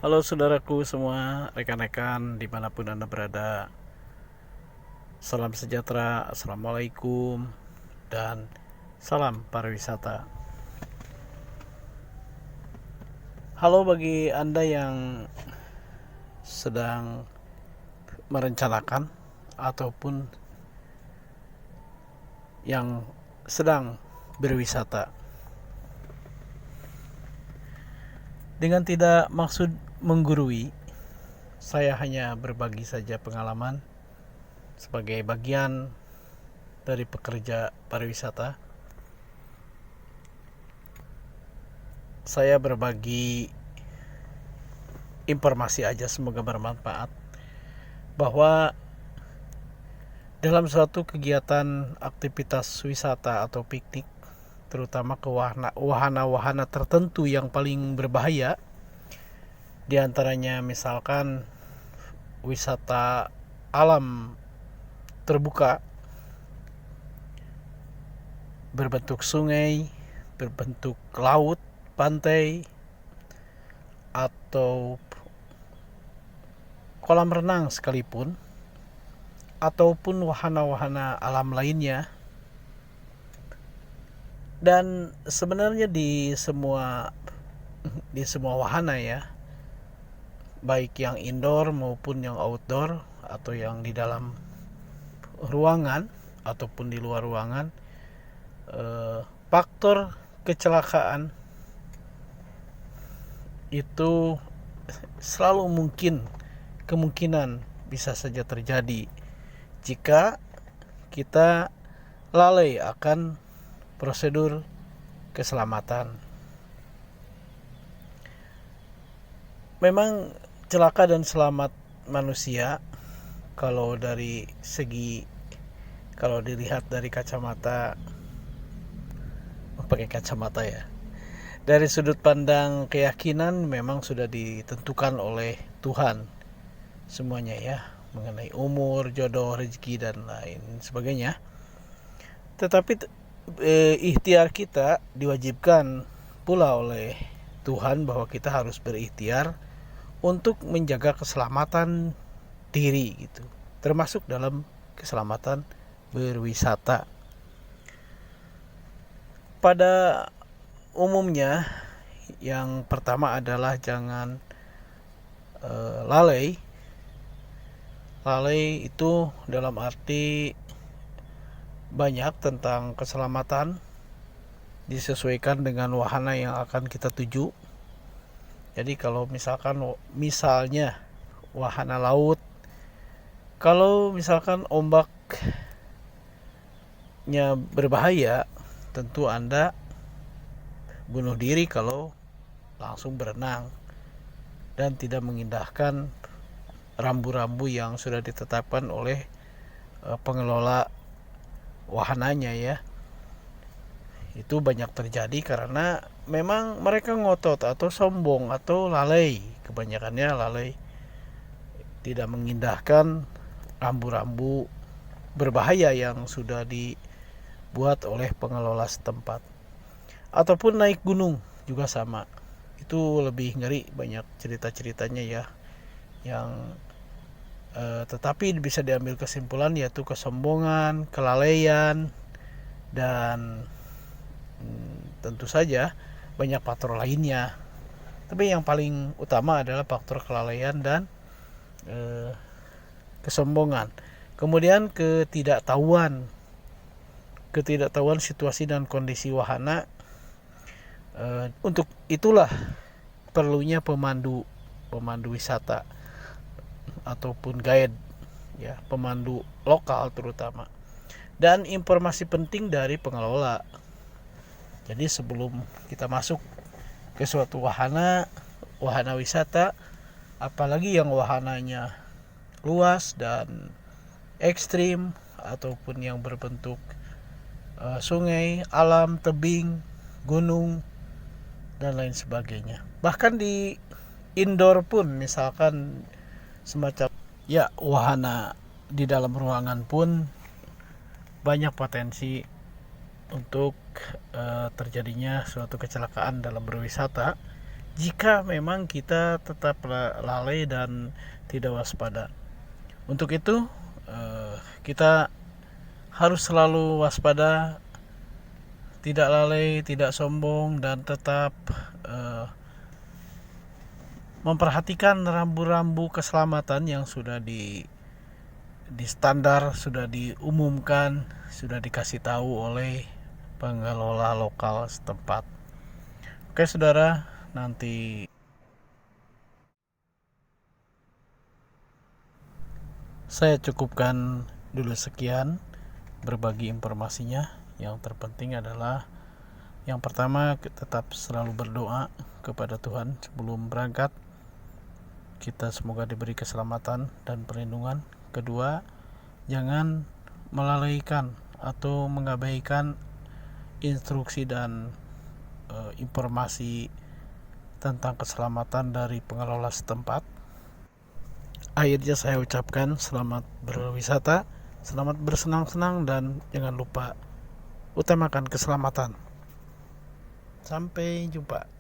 Halo saudaraku semua, rekan-rekan dimanapun Anda berada. Salam sejahtera, Assalamualaikum, dan salam pariwisata. Halo bagi Anda yang sedang merencanakan ataupun yang sedang berwisata. Dengan tidak maksud menggurui, saya hanya berbagi saja pengalaman sebagai bagian dari pekerja pariwisata. Saya berbagi informasi aja, semoga bermanfaat, bahwa dalam suatu kegiatan aktivitas wisata atau piknik, terutama ke wahana-wahana tertentu yang paling berbahaya, diantaranya misalkan wisata alam terbuka berbentuk sungai, berbentuk laut, pantai, atau kolam renang sekalipun, ataupun wahana-wahana alam lainnya. Dan sebenarnya di semua wahana ya, baik yang indoor maupun yang outdoor, atau yang di dalam ruangan ataupun di luar ruangan, faktor kecelakaan itu selalu kemungkinan bisa saja terjadi jika kita lalai akan prosedur keselamatan. Memang celaka dan selamat manusia kalau dilihat dari kacamata, pakai kacamata ya, dari sudut pandang keyakinan memang sudah ditentukan oleh Tuhan semuanya ya, mengenai umur, jodoh, rezeki, dan lain sebagainya. Tetapi ikhtiar kita diwajibkan pula oleh Tuhan bahwa kita harus berikhtiar untuk menjaga keselamatan diri gitu, termasuk dalam keselamatan berwisata. Pada umumnya yang pertama adalah jangan lalai. Lalai itu dalam arti banyak tentang keselamatan, disesuaikan dengan wahana yang akan kita tuju. Jadi kalau misalnya wahana laut, kalau misalkan ombaknya berbahaya, tentu Anda bunuh diri kalau langsung berenang dan tidak mengindahkan rambu-rambu yang sudah ditetapkan oleh pengelola wahananya ya. Itu banyak terjadi karena memang mereka ngotot atau sombong atau lalai, kebanyakannya lalai, tidak mengindahkan rambu-rambu berbahaya yang sudah dibuat oleh pengelola setempat. Ataupun naik gunung juga sama, itu lebih ngeri, banyak cerita-ceritanya ya, yang tetapi bisa diambil kesimpulan yaitu kesombongan, kelalaian, dan tentu saja banyak faktor lainnya. Tapi yang paling utama adalah faktor kelalaian dan kesombongan. Kemudian ketidaktahuan situasi dan kondisi wahana. Untuk itulah perlunya pemandu wisata ataupun guide ya, pemandu lokal terutama, dan informasi penting dari pengelola. Jadi sebelum kita masuk ke suatu wahana wisata, apalagi yang wahananya luas dan ekstrim ataupun yang berbentuk sungai, alam, tebing, gunung, dan lain sebagainya. Bahkan di indoor pun, misalkan semacam ya wahana di dalam ruangan pun banyak potensi untuk terjadinya suatu kecelakaan dalam berwisata jika memang kita tetap lalai dan tidak waspada. Untuk itu kita harus selalu waspada, tidak lalai, tidak sombong, dan tetap memperhatikan rambu-rambu keselamatan yang sudah di standar, sudah diumumkan, sudah dikasih tahu oleh pengelola lokal setempat. Oke saudara, nanti saya cukupkan dulu sekian berbagi informasinya. Yang terpenting adalah yang pertama, tetap selalu berdoa kepada Tuhan sebelum berangkat. Kita semoga diberi keselamatan dan perlindungan. Kedua, jangan melalaikan atau mengabaikan instruksi dan informasi tentang keselamatan dari pengelola setempat. Akhirnya saya ucapkan selamat berwisata, selamat bersenang-senang, dan jangan lupa utamakan keselamatan. Sampai jumpa.